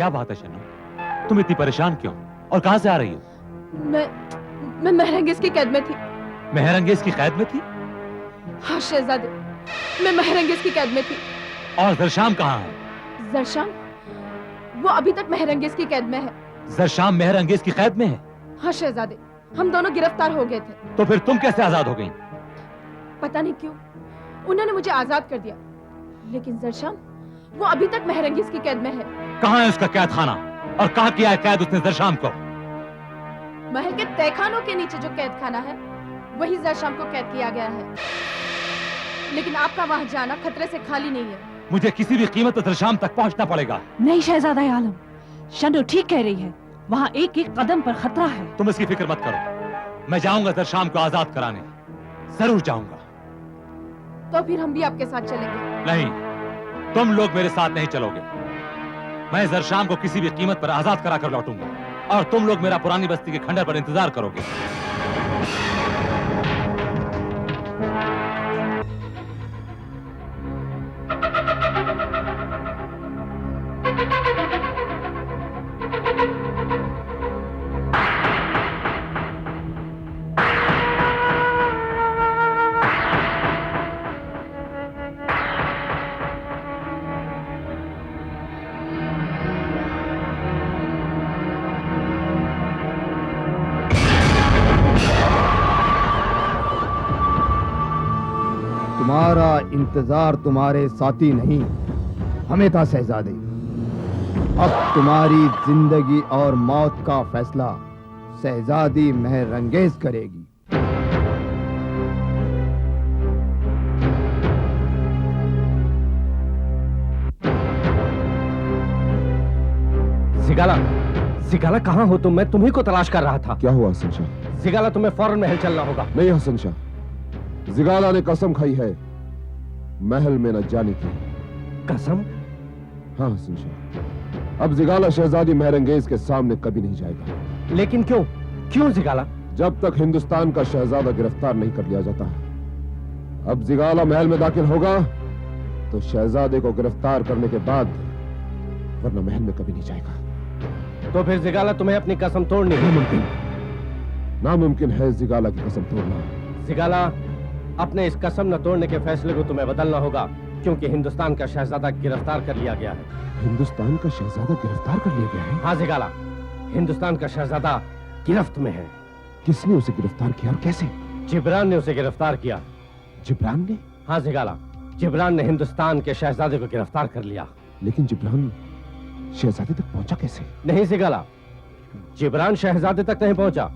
क्या बात है शन्नू? तुम इतनी परेशान क्यों और कहां से आ रही हो? मैं महरंगेज की कैद में थी। महरंगेज की कैद में थी? हाँ शहजादे, मैं महरंगेज की कैद में थी। और जरशाम कहाँ है? जरशाम? वो अभी तक महरंगेज की कैद में है। जरशाम महरंगेज की कैद में है? हाँ शहजादे, हम दोनों गिरफ्तार हो गए थे। तो फिर तुम कैसे आजाद हो गई? पता नहीं क्यों उन्होंने मुझे आजाद कर दिया, लेकिन जरशाम वो अभी तक महरंगेज की कैद में है। कहाँ है उसका कैद खाना और कहाँ किया है कैद उसने जरशाम को? महल के तहखानों के नीचे जो कैद खाना है वही जरशाम को कैद किया गया है, लेकिन आपका वहां जाना खतरे से खाली नहीं है। मुझे किसी भी कीमत पर जरशाम तक पहुंचना पड़ेगा। नहीं शहजादा आलम, शन्नू ठीक कह रही है, वहाँ एक एक कदम पर खतरा है। तुम इसकी फिक्र मत करो, मैं जाऊंगा जरशाम को आजाद कराने, जरूर जाऊंगा। तो फिर हम भी आपके साथ चलेंगे। नहीं, तुम लोग मेरे साथ नहीं चलोगे। मैं जरशाम को किसी भी कीमत पर आजाद कराकर लौटूंगा और तुम लोग मेरा पुरानी बस्ती के खंडर पर इंतजार करोगे। तुम्हारा इंतजार तुम्हारे साथी नहीं, हमें था शहजादे। अब तुम्हारी जिंदगी और मौत का फैसला शहजादी महरंगेज करेगी। जिगाला, जिगाला कहाँ हो तुम? मैं तुम्ही को तलाश कर रहा था। क्या हुआ हसन शाह? जिगाला तुम्हें फौरन महल चलना होगा। नहीं हसन शाह, जिगाला ने कसम खाई है महल में न जाने की। कसम? हाँ हसन शाह, अब जिगाला शहजादी महरंगेज के सामने कभी नहीं जाएगा। लेकिन क्यों? क्यों जिगाला? जब तक हिंदुस्तान का शहजादा गिरफ्तार नहीं कर लिया जाता। अब जिगाला महल में दाखिल होगा तो शहजादे को गिरफ्तार करने के बाद, वरना महल में कभी नहीं जाएगा। तो फिर जिगाला तुम्हें अपनी कसम तोड़नी है? नामुमकिन है जिगाला की कसम तोड़ना। जिगाला, अपने इस कसम न तोड़ने के फैसले को तुम्हें बदलना होगा, क्योंकि हिंदुस्तान का शहजादा गिरफ्तार कर लिया गया है। हिंदुस्तान का शहजादा गिरफ्तार कर लिया गया है? हाँ जिगाला, हिंदुस्तान का शहजादा गिरफ्त में है। किसने उसे गिरफ्तार किया और कैसे? जिब्रान ने उसे गिरफ्तार किया। जिब्रान ने? हाँ जिगाला, जिब्रान ने हिंदुस्तान के शहजादे को गिरफ्तार कर लिया। लेकिन जिब्रान शहजादे तक पहुंचा कैसे? नहीं जिगाला, जिब्रान शहजादे तक नहीं पहुंचा,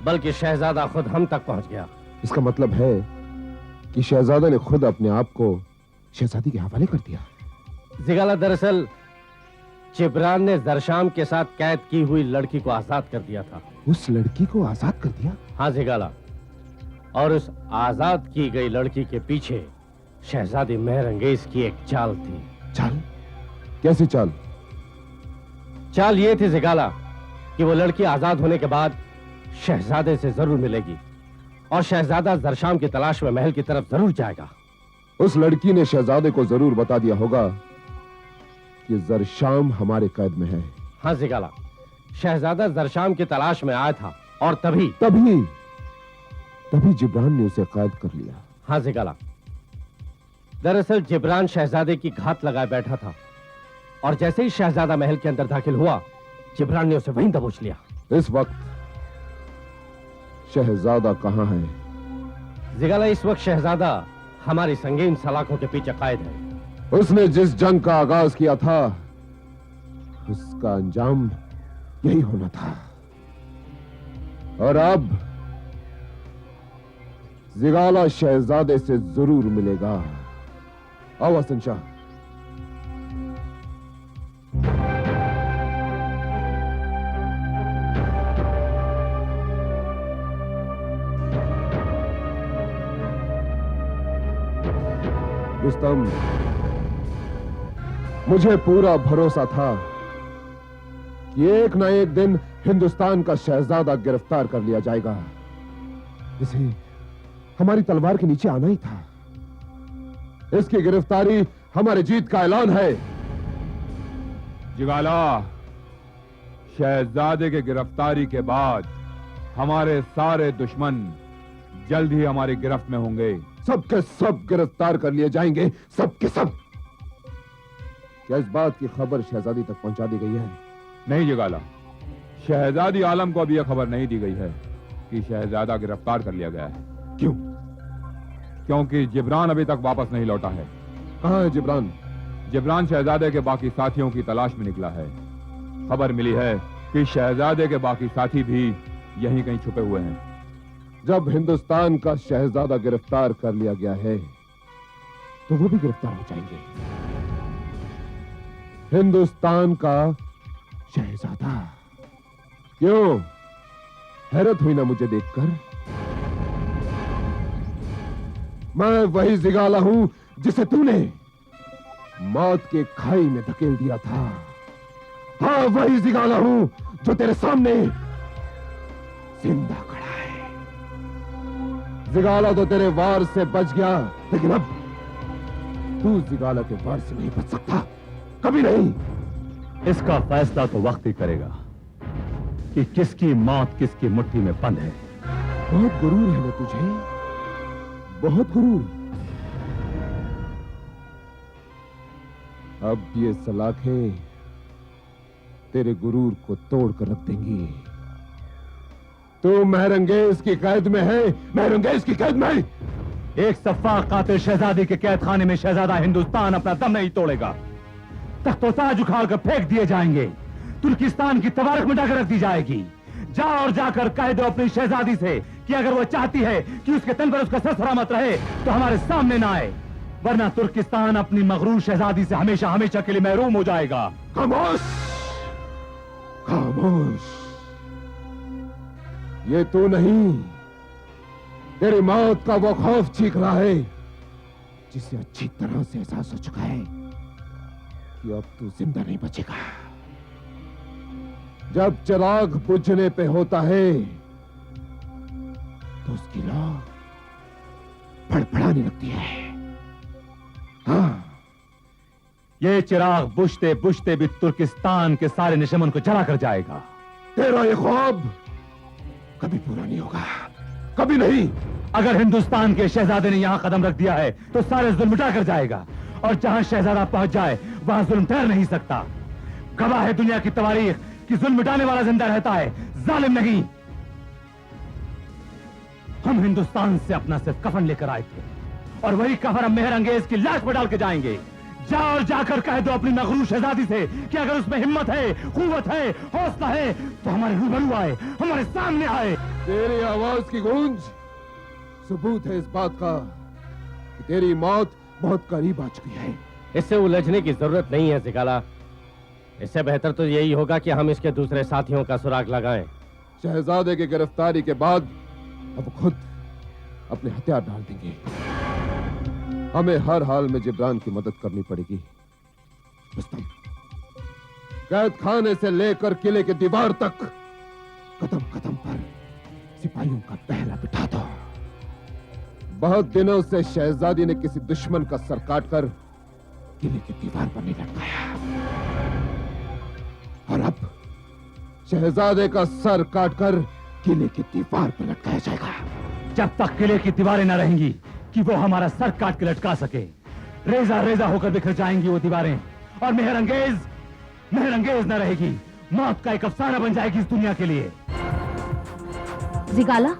बल्कि शहजादा खुद हम तक पहुंच गया। इसका मतलब है कि शहजादा ने खुद अपने आप को शहजादी के हवाले कर दिया। जिगाला, दरअसल जिब्रान ने जरशाम के साथ कैद की हुई लड़की को आजाद कर दिया था। उस लड़की को आजाद कर दिया? हाँ जिगाला, और उस आजाद की गई लड़की के पीछे शहजादी महरंगेज की एक चाल थी। चाल? कैसी चाल? चाल ये थी जिगाला कि वो लड़की आजाद होने के बाद शहजादे से जरूर मिलेगी और शहजादा जरशाम की तलाश में महल की तरफ जरूर जाएगा। उस लड़की ने शहजादे को जरूर बता दिया होगा कि जरशाम हमारे कैद में है। हाँ जिगाला, शहजादा जरशाम की तलाश में आया था और तभी जिब्रान ने उसे कैद कर लिया। हाँ जिगाला, दरअसल जिब्रान शहजादे की घात लगाए बैठा था और जैसे ही शहजादा महल के अंदर दाखिल हुआ, जिब्रान ने उसे वहीं दबोच लिया। इस वक्त शहजादा कहां है? जिगाला, इस वक्त शहजादा हमारी संगीन सलाखों के पीछे कैद है। उसने जिस जंग का आगाज किया था उसका अंजाम यही होना था, और अब जिगाला शहजादे से जरूर मिलेगा। आओ हसन शाह। रुस्तम, मुझे पूरा भरोसा था कि एक ना एक दिन हिंदुस्तान का शहजादा गिरफ्तार कर लिया जाएगा। इसे हमारी तलवार के नीचे आना ही था। इसकी गिरफ्तारी हमारे जीत का ऐलान है। जिगाला, शहजादे के गिरफ्तारी के बाद हमारे सारे दुश्मन जल्द ही हमारी गिरफ्त में होंगे। सबके सब गिरफ्तार कर लिए जाएंगे, सबके सब। क्या इस बात की खबर शहजादी तक पहुंचा दी गई है? नहीं जगाला, शहजादी आलम को अभी यह खबर नहीं दी गई है कि शहजादा गिरफ्तार कर लिया गया है। क्यों? क्योंकि जिब्रान अभी तक वापस नहीं लौटा है। कहां है जिब्रान? जिब्रान शहजादे के बाकी साथियों की तलाश में निकला है। खबर मिली है कि शहजादे के बाकी साथी भी यहीं कहीं छुपे हुए हैं। जब हिंदुस्तान का शहजादा गिरफ्तार कर लिया गया है तो वो भी गिरफ्तार हो जाएंगे। हिंदुस्तान का शहजादा। क्यों, हैरत हुई ना मुझे देखकर? मैं वही जिगाला हूं जिसे तूने मौत के खाई में धकेल दिया था। हाँ, वही जिगाला हूं जो तेरे सामने जिंदा खड़ा है। जिगाला तो तेरे वार से बच गया, लेकिन अब तू जिगाला के वार से नहीं बच सकता, कभी नहीं। इसका फैसला तो वक्त ही करेगा कि किसकी मौत किसकी मुट्ठी में बंद है। बहुत गुरूर है ना तुझे, बहुत गुरूर। अब ये सलाखें तेरे गुरूर को तोड़ कर रख देंगी। तू महरंगेज की कैद में है, महरंगेज की कैद में। एक सफाक कातिल शहजादी के कैद खाने में शहजादा हिंदुस्तान अपना दम नहीं तोड़ेगा। तख्तो-ताज उखाड़ कर फेंक दिए जाएंगे, तुर्किस्तान की तबारक मिटाकर रख दी जाएगी। जा और जाकर कह दो अपनी शहजादी से कि अगर वो चाहती है कि उसके तन पर उसका सर सलामत रहे तो हमारे सामने ना आए, वरना तुर्किस्तान अपनी मगरूर शहजादी से हमेशा हमेशा के लिए महरूम हो जाएगा। खामोश, खामोश। ये तू नहीं, तेरी मौत का वो खौफ चीख रहा है जिसे अच्छी तरह से एहसास हो चुका है कि अब तू जिंदा नहीं बचेगा। जब चिराग बुझने पे होता है तो उसकी लौ फड़फड़ाने लगती है। हाँ, ये चिराग बुझते बुझते भी तुर्किस्तान के सारे निशमन को जला कर जाएगा। तेरा ये ख्वाब कभी पूरा नहीं होगा, कभी नहीं। अगर हिंदुस्तान के शहजादे ने यहां कदम रख दिया है तो सारे जुल्म मिटा कर जाएगा, और जहां शहजादा पहुंच जाए वहां जुल्म ठहर नहीं सकता। गवाह है दुनिया की तवारीख कि जुल्म मिटाने वाला जिंदा रहता है, जालिम नहीं। हम हिंदुस्तान से अपना सिर्फ कफन लेकर आए थे, और वही कफन हम मेहर अंगेज की लाश पर डाल के जाएंगे। जा और जाकर कह दो अपनी मगरूर शहजादी से कि अगर उसमें हिम्मत है, कुव्वत है, हौसला है तो हमारे रूबरू आए, हमारे सामने आए। तेरी आवाज की गूंज सबूत है इस बात का कि तेरी मौत बहुत करीब आ चुकी है। इससे उलझने की जरूरत नहीं है जिगाला। इससे बेहतर तो यही होगा कि हम इसके दूसरे साथियों का सुराग लगाएं। शहजादे की गिरफ्तारी के बाद अब खुद अपने हथियार डाल देंगे। हमें हर हाल में जिब्रान की मदद करनी पड़ेगी। रुस्तम, कैद खाने से लेकर किले की दीवार तक कदम कदम पर सिपाहियों का पहरा बिठा दो। बहुत दिनों से शहजादी ने किसी दुश्मन का सर काटकर किले की दीवार पर नहीं लटकाया, और अब शहजादे का सर काटकर किले की दीवार पर लटकाया जाएगा। जब तक किले की दीवारें न रहेंगी कि वो हमारा सर काट के लटका सके, रेजा रेजा होकर बिखर जाएंगी वो दीवारें, और मेहर अंगेज न रहेगी। मौत का एक अफसाना बन जाएगी इस दुनिया के लिए। जिगाला,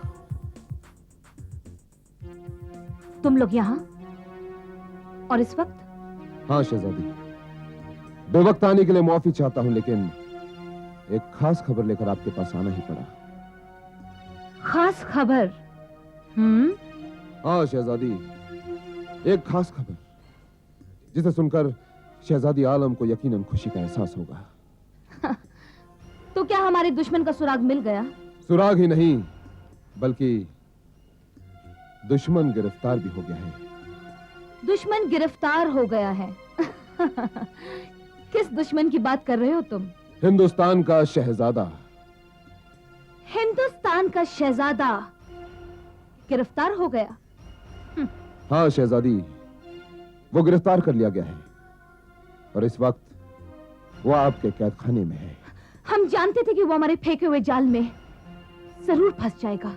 तुम लोग यहाँ और इस वक्त? हाँ शहजादी, बेवक्त आने के लिए माफी चाहता हूं, लेकिन एक खास खबर लेकर आपके पास आना ही पड़ा। खास खबर? हाँ शहजादी, एक खास खबर जिसे सुनकर शहजादी आलम को यकीनन खुशी का एहसास होगा। तो क्या हमारे दुश्मन का सुराग मिल गया? सुराग ही नहीं, बल्कि दुश्मन गिरफ्तार भी हो गया है। दुश्मन गिरफ्तार हो गया है? किस दुश्मन की बात कर रहे हो तुम? हिंदुस्तान का शहजादा। हिंदुस्तान का शहजादा गिरफ्तार हो गया? हाँ शहजादी, वो गिरफ्तार कर लिया गया है, और इस वक्त वो आपके कैद खाने में है। हम जानते थे कि वो हमारे फेंके हुए जाल में जरूर फंस जाएगा।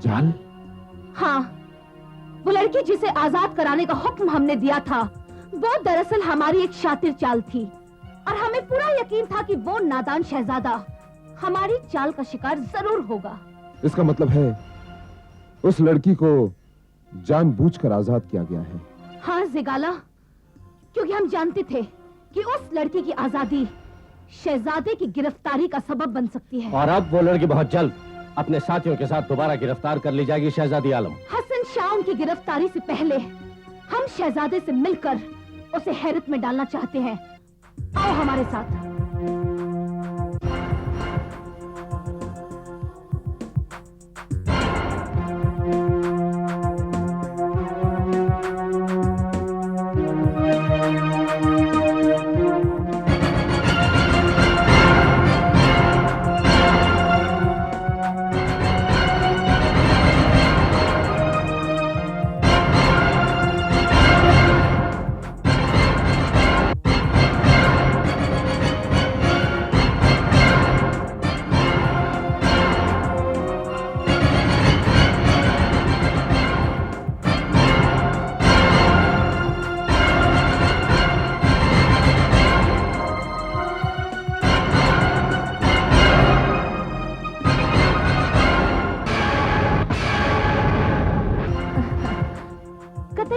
जाल? हाँ, वो लड़की जिसे आजाद कराने का हुक्म हमने दिया था, वो दरअसल हमारी एक शातिर चाल थी और हमें पूरा यकीन था कि वो नादान शहजादा हमारी चाल का शिकार जरूर होगा। इसका मतलब है उस लड़की को जानबूझकर आजाद किया गया है। हाँ ज़िगाला, क्योंकि हम जानते थे कि उस लड़की की आजादी शहजादे की गिरफ्तारी का सबब बन सकती है। और अब वो लड़की बहुत जल्द अपने साथियों के साथ दोबारा गिरफ्तार कर ली जाएगी शहजादी आलम। हसन शाह की गिरफ्तारी से पहले हम शहजादे से मिलकर उसे हैरत में डालना चाहते हैं। आओ हमारे साथ।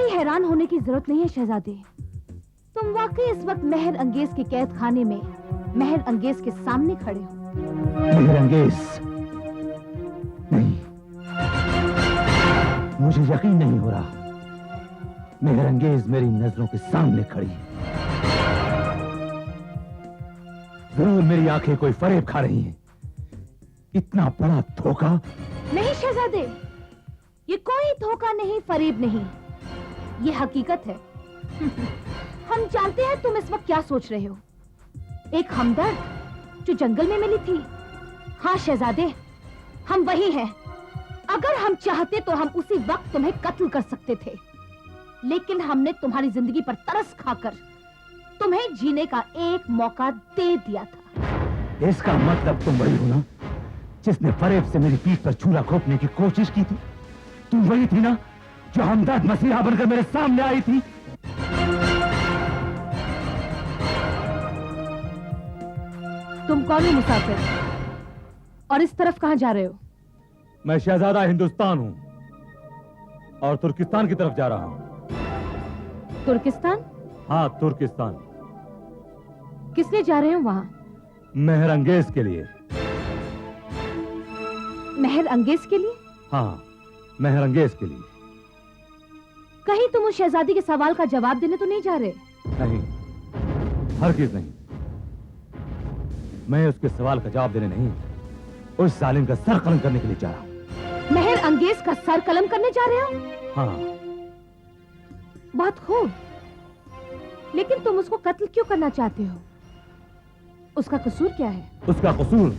हैरान होने की जरूरत नहीं है शहजादे। तुम वाकई इस वक्त मेहर अंगेज के कैद खाने में मेहर अंगेज के सामने खड़े हो। मेहर अंगेज नहीं, मुझे यकीन नहीं हो रहा। मेहर अंगेज मेरी नजरों के सामने खड़ी है। जरूर मेरी आंखें कोई फरेब खा रही हैं। इतना बड़ा धोखा। नहीं शहजादे, ये कोई धोखा नहीं, फरेब नहीं, ये हकीकत है। हम जानते हैं तुम इस वक्त क्या सोच रहे हो। एक हमदर्द जो जंगल में मिली थी। हाँ शहजादे, हम वही हैं। अगर हम चाहते तो हम उसी वक्त तुम्हें कत्ल कर सकते थे, लेकिन हमने तुम्हारी जिंदगी पर तरस खाकर तुम्हें जीने का एक मौका दे दिया था। इसका मतलब तुम वही हो ना जिसने फरेब से मेरी पीठ पर छुरा घोंपने की कोशिश की थी? तुम वही थी ना जो हमदर्द मसीहा बनकर मेरे सामने आई थी? तुम कौन हो मुसाफिर, और इस तरफ कहां जा रहे हो? मैं शहजादा हिंदुस्तान हूं और तुर्किस्तान की तरफ जा रहा हूं। तुर्किस्तान? हाँ, तुर्किस्तान। किस लिए जा रहे हो वहां? मेहर अंगेज के लिए। मेहर अंगेज के लिए? हाँ, मेहर अंगेज के लिए। कहीं तुम उस शहजादी के सवाल का जवाब देने तो नहीं जा रहे? नहीं, हरगिज नहीं। मैं उसके सवाल का जवाब देने नहीं, उस जालिम का सर कलम करने के लिए जा रहा हूं। मेहर अंगेज का सर कलम करने जा रहे हो? हाँ। बहुत खूब, लेकिन तुम उसको कत्ल क्यों करना चाहते हो? उसका कसूर क्या है? उसका कसूर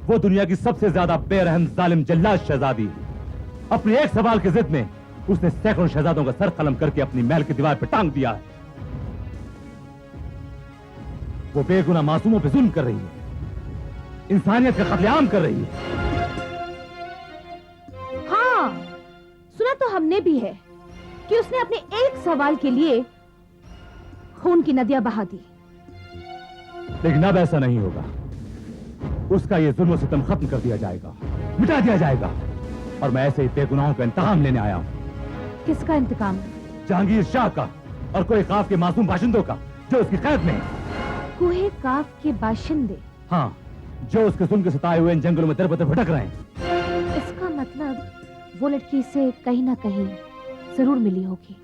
वो दुनिया की सबसे ज्यादा बेरहम जालिम जल्लाद शहजादी। अपने एक सवाल की जिद में उसने सैकड़ों शहजादों का सर कलम करके अपनी महल की दीवार पर टांग दिया है। वो बेगुनाह मासूमों पे जुल्म कर रही है, इंसानियत का कत्लेआम कर रही है। हाँ, सुना तो हमने भी है कि उसने अपने एक सवाल के लिए खून की नदियां बहा दी। लेकिन अब ऐसा नहीं होगा। उसका ये जुल्म सितम खत्म कर दिया जाएगा, मिटा दिया जाएगा, और मैं ऐसे ही बेगुनाहों का इंतकाम लेने आया हूं। किसका इंतकाम? जहांगीर शाह का और कोई काफ के मासूम बाशिंदों का जो उसकी कैद में है। कुहे काफ के बाशिंदे? हाँ, जो उसके जुल्म के सताए हुए इन जंगलों में दर बदर भटक रहे हैं। इसका मतलब वो लड़की से कहीं ना कहीं जरूर मिली होगी।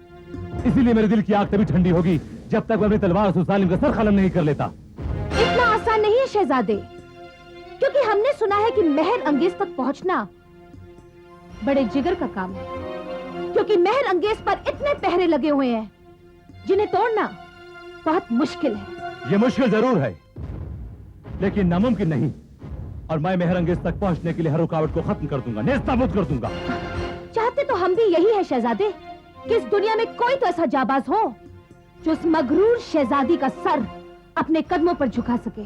इसीलिए मेरे दिल की आग तभी ठंडी होगी जब तक मैं अपनी तलवार से उस जालिम का सर कलम नहीं कर लेता। इतना आसान नहीं है शहजादे, क्योंकि हमने सुना है कि मेहर अंगेज तक पहुंचना बड़े जिगर का काम है। क्योंकि मेहर अंगेज पर इतने पहरे लगे हुए हैं जिन्हें तोड़ना बहुत मुश्किल है। ये मुश्किल जरूर है, लेकिन नामुमकिन नहीं। और मैं मेहर अंगेज तक पहुंचने के लिए हर रुकावट को खत्म कर दूंगा, नेस्तनाबूद कर दूंगा। चाहते तो हम भी यही है शहजादे, कि इस दुनिया में कोई तो ऐसा जाबाज हो जो उस मगरूर शहजादी का सर अपने कदमों पर झुका सके।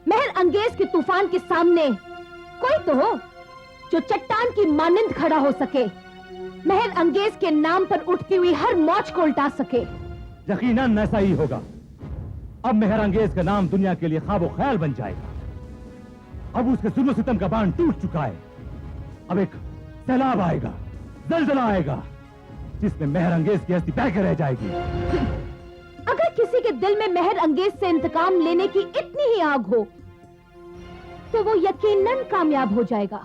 महर अंगेज के तूफान के सामने कोई तो हो जो चट्टान की मानिंद खड़ा हो सके, महर अंगेज के नाम पर उठती हुई हर मौज को उल्टा सके। यकीनन ऐसा ही होगा। अब महर अंगेज का नाम दुनिया के लिए ख्वाब ख्याल बन जाएगा। अब उसके जुल्म सितम का बांध टूट चुका है। अब एक सैलाब आएगा, जलजला आएगा, जिसमें महर अंगेज की हस्ती बह के रह जाएगी। अगर किसी के दिल में महर अंगेज से इंतकाम लेने की इतनी ही आग हो तो वो यकीनन कामयाब हो जाएगा।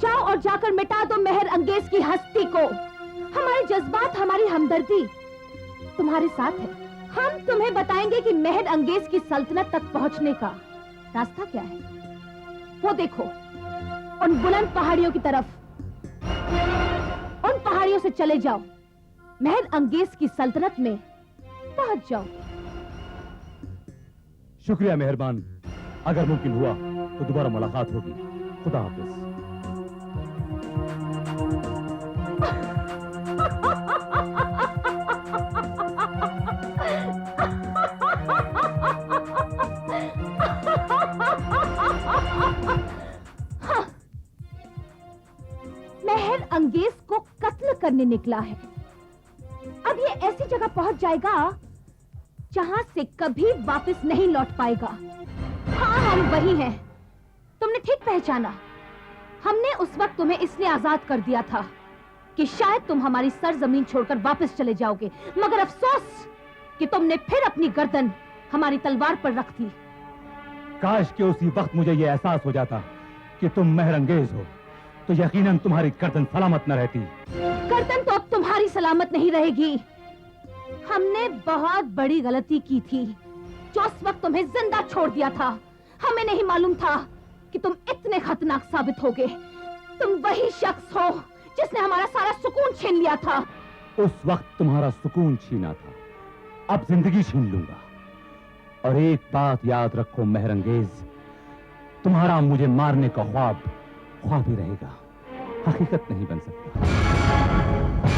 जाओ और जाकर मिटा दो महर अंगेज की हस्ती को। हमारे जज्बात, हमारी हमदर्दी तुम्हारे साथ है। हम तुम्हें बताएंगे कि महर अंगेज की सल्तनत तक पहुंचने का रास्ता क्या है। वो देखो, उन बुलंद पहाड़ियों की तरफ, उन पहाड़ियों से चले जाओ, महर अंगेज की सल्तनत में पहुंच जाओ। शुक्रिया मेहरबान। अगर मुमकिन हुआ तो दोबारा मुलाकात होगी। खुदा हाफिज। महर अंगेज को कत्ल करने निकला है। अब ये ऐसी जगह पहुंच जाएगा जहां से कभी वापस नहीं लौट पाएगा। हाँ, हम वही हैं। तुमने ठीक पहचाना। हमने उस वक्त तुम्हें इसलिए आजाद कर दिया था कि शायद तुम हमारी सरजमीन छोड़कर वापस चले जाओगे, मगर अफसोस कि तुमने फिर अपनी गर्दन हमारी तलवार पर रख दी। काश कि उसी वक्त मुझे यह एहसास हो जाता कि तुम महर अंगेज हो, तो यकीनन तुम्हारी गर्दन सलामत न रहती। गर्दन तो अब तुम्हारी सलामत नहीं रहेगी। हमने बहुत बड़ी गलती की थी जो उस वक्त तुम्हें जिंदा छोड़ दिया था। हमें नहीं मालूम था कि तुम इतने खतरनाक साबित होगे। तुम वही शख्स हो जिसने हमारा सारा सुकून छीन लिया था। उस वक्त तुम्हारा सुकून छीना था, अब जिंदगी छीन लूंगा। और एक बात याद रखो महर अंगेज, तुम्हारा मुझे मारने का ख्वाब ख्वाब ही रहेगा, हकीकत नहीं बन सकता।